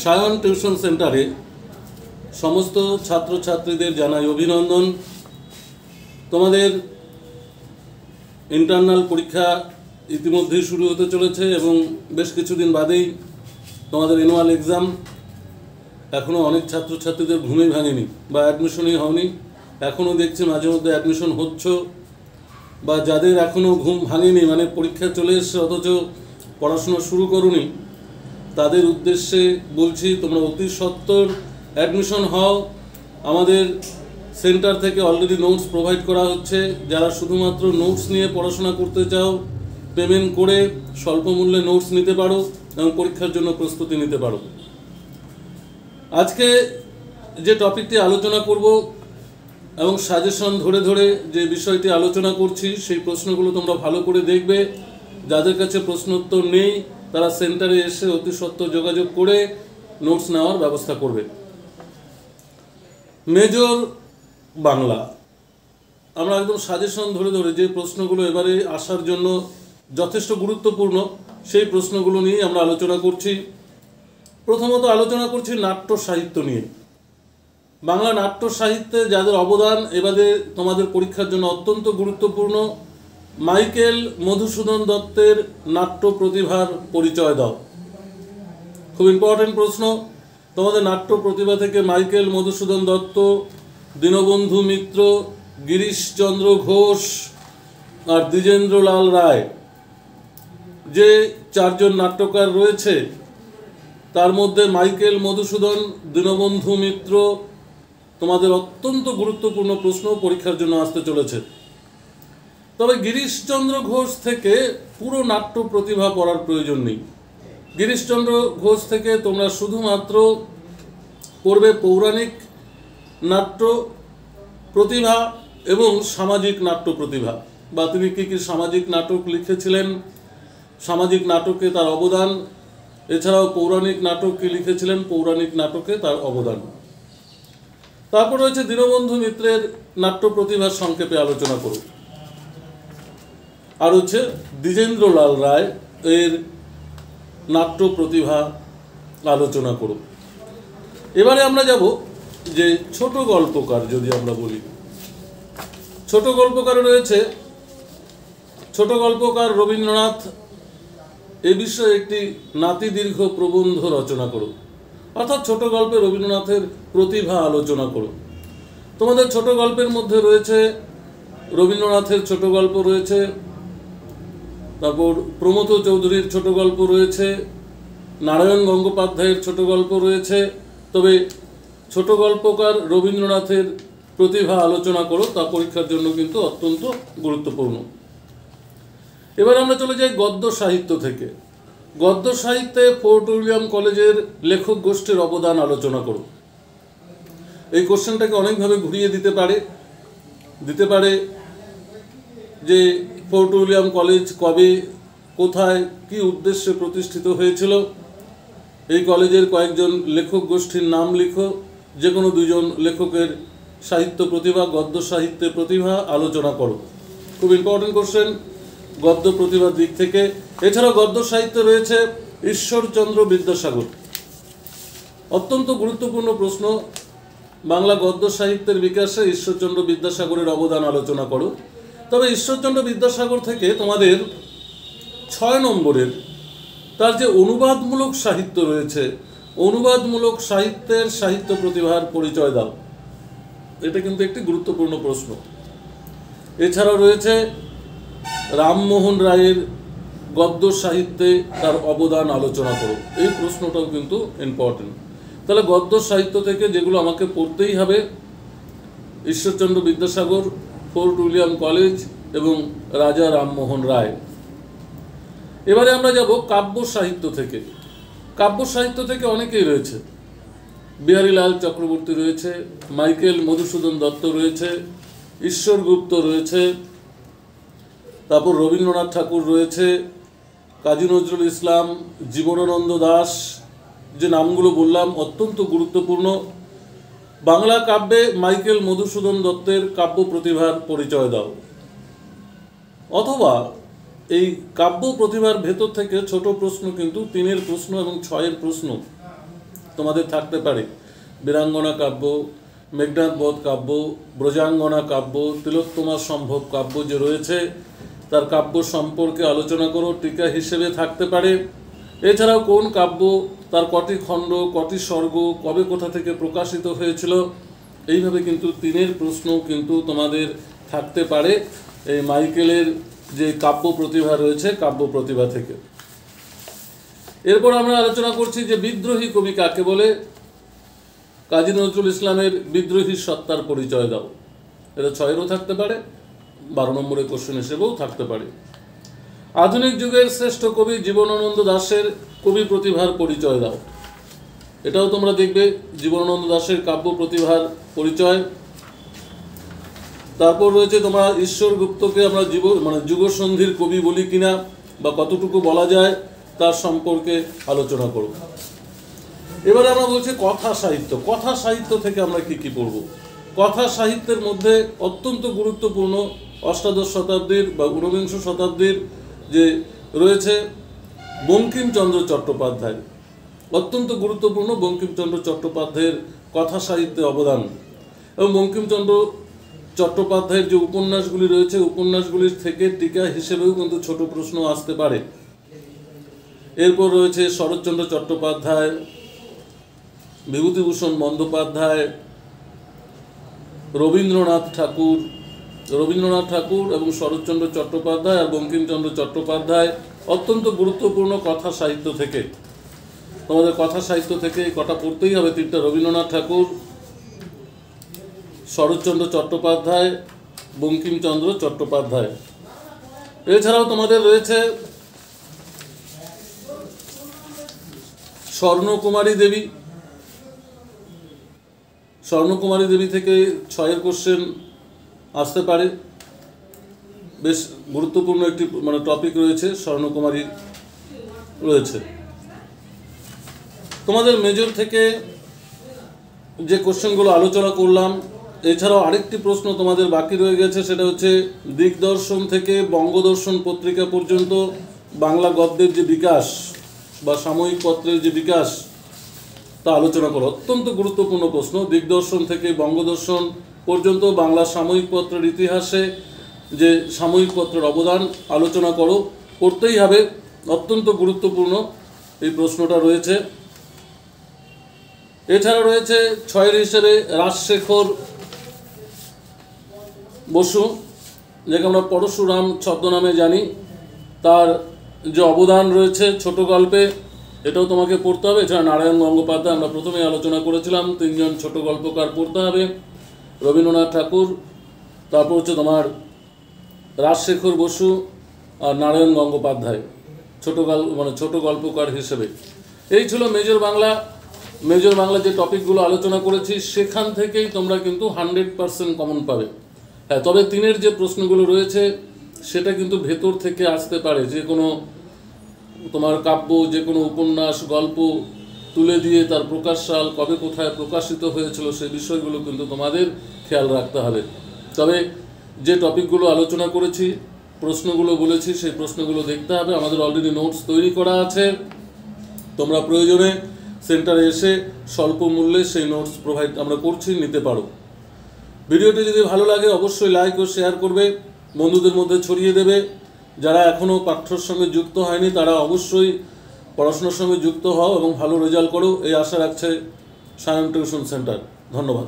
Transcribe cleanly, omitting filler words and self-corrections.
Sayan tuition সেন্টারে সমস্ত ছাত্রছাত্রীদের জানাই অভিনন্দন। তোমাদের ইন্টারনাল পরীক্ষা ইতিমধ্যেই শুরু হতে চলেছে এবং বেশ কিছুদিন বাদেই তোমাদের অ্যানুয়াল এক্সাম। এখনও অনেক ছাত্রছাত্রীদের ঘুমই ভাঙেনি বা অ্যাডমিশনই হয়নি। এখনও দেখছি মাঝে মধ্যে অ্যাডমিশন হচ্ছে, বা যাদের এখনও ঘুম ভাঙেনি মানে পরীক্ষা চলে এসছে অথচ পড়াশোনা শুরু করোনি, তাদের উদ্দেশ্যে বলছি তোমরা অতি সত্বর অ্যাডমিশন হও। আমাদের সেন্টার থেকে অলরেডি নোটস প্রোভাইড করা হচ্ছে। যারা শুধুমাত্র নোটস নিয়ে পড়াশোনা করতে চাও, পেমেন্ট করে স্বল্প মূল্যে নোটস নিতে পারো এবং পরীক্ষার জন্য প্রস্তুতি নিতে পারো। আজকে যে টপিকটি আলোচনা করব এবং সাজেশন ধরে ধরে যে বিষয়টি আলোচনা করছি, সেই প্রশ্নগুলো তোমরা ভালো করে দেখবে। যাদের কাছে প্রশ্নোত্তর নেই তারা সেন্টারে এসে অতি সত্বর যোগাযোগ করে নোটস নেওয়ার ব্যবস্থা করবে। মেজর বাংলা, আমরা একদম সাজেশন ধরে ধরে যে প্রশ্নগুলো এবারে আসার জন্য যথেষ্ট গুরুত্বপূর্ণ সেই প্রশ্নগুলো নিয়ে আমরা আলোচনা করছি। প্রথমত আলোচনা করছি নাট্য সাহিত্য নিয়ে। বাংলা নাট্য সাহিত্যে যাদের অবদান এবারে তোমাদের পরীক্ষার জন্য অত্যন্ত গুরুত্বপূর্ণ। মাইকেল মধুসূদন দত্তের নাট্য প্রতিভার পরিচয় দাও। খুব ইম্পর্টেন্ট প্রশ্ন। তোমাদের নাট্য প্রতিভা থেকে মাইকেল মধুসূদন দত্ত, দীনবন্ধু মিত্র, গিরিশচন্দ্র ঘোষ আর দ্বিজেন্দ্রলাল রায়, যে চারজন নাট্যকার রয়েছে তার মধ্যে মাইকেল মধুসূদন, দীনবন্ধু মিত্র তোমাদের অত্যন্ত গুরুত্বপূর্ণ প্রশ্ন পরীক্ষার জন্য আসতে চলেছে। তবে গিরিশচন্দ্র ঘোষ থেকে পুরো নাট্য প্রতিভা পড়ার প্রয়োজন নেই। গিরিশচন্দ্র ঘোষ থেকে তোমরা শুধুমাত্র পড়বে পৌরাণিক নাট্য প্রতিভা এবং সামাজিক নাট্য প্রতিভা, বা তিনি কী কী সামাজিক নাটক লিখেছিলেন, সামাজিক নাটকে তার অবদান, এছাড়াও পৌরাণিক নাটক কী লিখেছিলেন, পৌরাণিক নাটকে তার অবদান। তারপর রয়েছে দীনবন্ধু মিত্রের নাট্য প্রতিভার সংক্ষেপে আলোচনা করব। আর হচ্ছে দ্বিজেন্দ্রলাল রায় এর নাট্য প্রতিভা আলোচনা করব। এবারে আমরা যাব যে ছোট গল্পকার, যদি আমরা বলি ছোট গল্পকার রয়েছে। ছোট গল্পকার রবীন্দ্রনাথ এ বিষয়ে একটি নাতিদীর্ঘ প্রবন্ধ রচনা করো, অর্থাৎ ছোট গল্পে রবীন্দ্রনাথের প্রতিভা আলোচনা করো। তোমাদের ছোট গল্পের মধ্যে রয়েছে রবীন্দ্রনাথের ছোট গল্প রয়েছে, তারপর প্রমথ চৌধুরীর ছোট গল্প রয়েছে, নারায়ণ গঙ্গোপাধ্যায়ের ছোট গল্প রয়েছে। তবে ছোট গল্পকার রবীন্দ্রনাথের প্রতিভা আলোচনা করো, তা পরীক্ষার জন্য কিন্তু অত্যন্ত গুরুত্বপূর্ণ। এবার আমরা চলে যাই গদ্য সাহিত্য থেকে। গদ্য সাহিত্যে ফোর্ট উইলিয়াম কলেজের লেখক গোষ্ঠীর অবদান আলোচনা করো। এই কোশ্চেনটাকে অনেকভাবে ঘুরিয়ে দিতে পারে যে ফোর্ট উইলিয়াম কলেজ কবে, কোথায়, কি উদ্দেশ্যে প্রতিষ্ঠিত হয়েছিল। এই কলেজের কয়েকজন লেখক গোষ্ঠীর নাম লিখো, যে কোনো দুজন লেখকের সাহিত্য প্রতিভা, গদ্য সাহিত্যে প্রতিভা আলোচনা করো। খুব ইম্পর্টেন্ট কোশ্চেন গদ্য প্রতিভার দিক থেকে। এছাড়াও গদ্য সাহিত্যে রয়েছে ঈশ্বরচন্দ্র বিদ্যাসাগর, অত্যন্ত গুরুত্বপূর্ণ প্রশ্ন। বাংলা গদ্য সাহিত্যের বিকাশে ঈশ্বরচন্দ্র বিদ্যাসাগরের অবদান আলোচনা করো। তবে ঈশ্বরচন্দ্র বিদ্যাসাগর থেকে তোমাদের 6 নম্বরের তার যে অনুবাদমূলক সাহিত্য রয়েছে, অনুবাদমূলক সাহিত্যের সাহিত্য প্রতিভার পরিচয় দাও। এটা কিন্তু একটি গুরুত্বপূর্ণ প্রশ্ন। এছাড়াও রয়েছে রামমোহন রায়ের গদ্য সাহিত্যে তার অবদান আলোচনা করো। এই প্রশ্নটাও কিন্তু ইম্পর্টেন্ট। তাহলে গদ্য সাহিত্য থেকে যেগুলো আমাকে পড়তেই হবে, Ishwarchandra Vidyasagar, fort William college এবং রাজা রামমোহন রায়। এবারে আমরা যাব কাব্য সাহিত্য থেকে। কাব্য সাহিত্য থেকে অনেকেই রয়েছে। বিহারীলাল চক্রবর্তী রয়েছে, মাইকেল মধুসূদন দত্ত রয়েছে, ঈশ্বর গুপ্ত রয়েছে, তারপর রবীন্দ্রনাথ ঠাকুর রয়েছে, কাজী নজরুল ইসলাম, জীবনানন্দ দাশ, যে নামগুলো বললাম অত্যন্ত গুরুত্বপূর্ণ। বাংলা কাব্যে মাইকেল মধুসূদন দত্তের কাব্য প্রতিভার পরিচয় দাও। অথবা এই কাব্য প্রতিভার ভেতর থেকে ছোট প্রশ্ন কিন্তু 3-এর প্রশ্ন এবং 6-এর প্রশ্ন তোমাদের থাকতে পারে বীরাঙ্গনা কাব্য, মেঘনাদ বধ কাব্য, ব্রজাঙ্গনা কাব্য, তিলোত্তমা সম্ভব কাব্য যে রয়েছে তার কাব্য সম্পর্কে আলোচনা করো, টিকা হিসেবে থাকতে পারে। এছাড়াও কোন কাব্য, তার কটি খণ্ড, কটি স্বর্গ, কবে কোথা থেকে প্রকাশিত হয়েছিল, এইভাবে কিন্তু 3-এর প্রশ্ন কিন্তু তোমাদের থাকতে পারে এই মাইকেলের যে কাব্য প্রতিভা রয়েছে কাব্য প্রতিভা থেকে। এরপর আমরা আলোচনা করছি যে বিদ্রোহী কবি কাকে বলে। কাজী নজরুল ইসলামের বিদ্রোহী সত্তার পরিচয় দাও। এটা 6-এরও থাকতে পারে, 12 নম্বরের কোশ্চেন হিসেবেও থাকতে পারে। আধুনিক যুগের শ্রেষ্ঠ কবি জীবনানন্দ দাশের কবি প্রতিভার পরিচয় দাও। এটাও তোমরা দেখবে, জীবনানন্দ দাশের কাব্য প্রতিভার পরিচয়। তারপর রয়েছে তোমরা ঈশ্বর গুপ্তকে আমরা যুগসন্ধির কবি বলি কিনা বা কতটুকু বলা যায় তার সম্পর্কে আলোচনা করব। এবারে আমরা বলছি কথা সাহিত্য। কথা সাহিত্য থেকে আমরা কি পড়ব? কথা সাহিত্যের মধ্যে অত্যন্ত গুরুত্বপূর্ণ অষ্টাদশ শতাব্দীর বা ঊনবিংশ শতাব্দীর যে রয়েছে বঙ্কিমচন্দ্র চট্টোপাধ্যায়। অত্যন্ত গুরুত্বপূর্ণ বঙ্কিমচন্দ্র চট্টোপাধ্যায়ের কথা সাহিত্যে অবদান। এবং বঙ্কিমচন্দ্র চট্টোপাধ্যায়ের যে উপন্যাসগুলি রয়েছে উপন্যাসগুলির থেকে টিকা হিসেবেও কিন্তু ছোট প্রশ্ন আসতে পারে। এরপর রয়েছে শরৎচন্দ্র চট্টোপাধ্যায়, বিভূতিভূষণ বন্দ্যোপাধ্যায়, রবীন্দ্রনাথ ঠাকুর এবং শরৎচন্দ্র চট্টোপাধ্যায় আর বঙ্কিমচন্দ্র চট্টোপাধ্যায় অত্যন্ত গুরুত্বপূর্ণ কথা সাহিত্য থেকে। তোমাদের কথা সাহিত্য থেকে কটা পড়তেই হবে, 3টা, রবীন্দ্রনাথ ঠাকুর, শরৎচন্দ্র চট্টোপাধ্যায়, বঙ্কিমচন্দ্র চট্টোপাধ্যায়। এছাড়াও তোমাদের রয়েছে স্বর্ণকুমারী দেবী। স্বর্ণকুমারী দেবী থেকে 6-এর কোশ্চেন আসতে পারে। বেশ গুরুত্বপূর্ণ একটি টপিক রয়েছে, স্বর্ণকুমারী রয়েছে। তোমাদের মেজর থেকে যে কোশ্চেনগুলো আলোচনা করলাম, এছাড়াও আরেকটি প্রশ্ন তোমাদের বাকি রয়ে গেছে, সেটা হচ্ছে দিগদর্শন থেকে বঙ্গদর্শন পত্রিকা পর্যন্ত বাংলা গদ্যের যে বিকাশ বা সাময়িক পত্রের যে বিকাশ তা আলোচনা করো। অত্যন্ত গুরুত্বপূর্ণ প্রশ্ন। দিগদর্শন থেকে বঙ্গদর্শন পর্যন্ত বাংলা সাময়িক পত্রের ইতিহাসে যে সাময়িক পত্রের অবদান আলোচনা করো, করতেই হবে, অত্যন্ত গুরুত্বপূর্ণ এই প্রশ্নটা রয়েছে। এছাড়া রয়েছে 6-এর হিসেবে রাজশেখর বসু, যাকে আমরা পরশুরাম ছদ্মনামে জানি, তার যে অবদান রয়েছে ছোট গল্পে, এটাও তোমাকে পড়তে হবে। এছাড়া নারায়ণ গঙ্গোপাধ্যায় আমরা প্রথমেই আলোচনা করেছিলাম, 3জন ছোট গল্পকার পড়তে হবে, রবীন্দ্রনাথ ঠাকুর, তারপর হচ্ছে তোমার রাজশেখর বসু আর নারায়ণ গঙ্গোপাধ্যায় ছোট গল্পকার হিসেবে। এই ছিল মেজর বাংলা যে টপিকগুলো আলোচনা করেছি, সেখান থেকেই তোমরা কিন্তু 100% কমন পাবে। হ্যাঁ, তবে 3-এর যে প্রশ্নগুলো রয়েছে সেটা কিন্তু ভেতর থেকে আসতে পারে। যে কোনো তোমার কাব্য, যে কোনো উপন্যাস, গল্প তুলে দিয়ে তার প্রকাশ সাল, কবে কোথায় প্রকাশিত হয়েছিল, সেই বিষয়গুলো কিন্তু তোমাদের খেয়াল রাখতে হবে। তবে যে টপিকগুলো আলোচনা করেছি, প্রশ্নগুলো বলেছি, সেই প্রশ্নগুলো দেখতে হবে। আমাদের অলরেডি নোটস তৈরি করা আছে, তোমরা প্রয়োজনে সেন্টারে এসে স্বল্প মূল্যে সেই নোটস প্রোভাইড আমরা করছি, নিতে পারো। ভিডিওটি যদি ভালো লাগে অবশ্যই লাইক ও শেয়ার করবে, বন্ধুদের মধ্যে ছড়িয়ে দেবে। যারা এখনও পাঠ্যর সঙ্গে যুক্ত হয়নি তারা অবশ্যই পড়াশোনার সঙ্গে যুক্ত হও এবং ভালো রেজাল্ট করো, এই আশা রাখছে সায়ন টিউশন সেন্টার। ধন্যবাদ।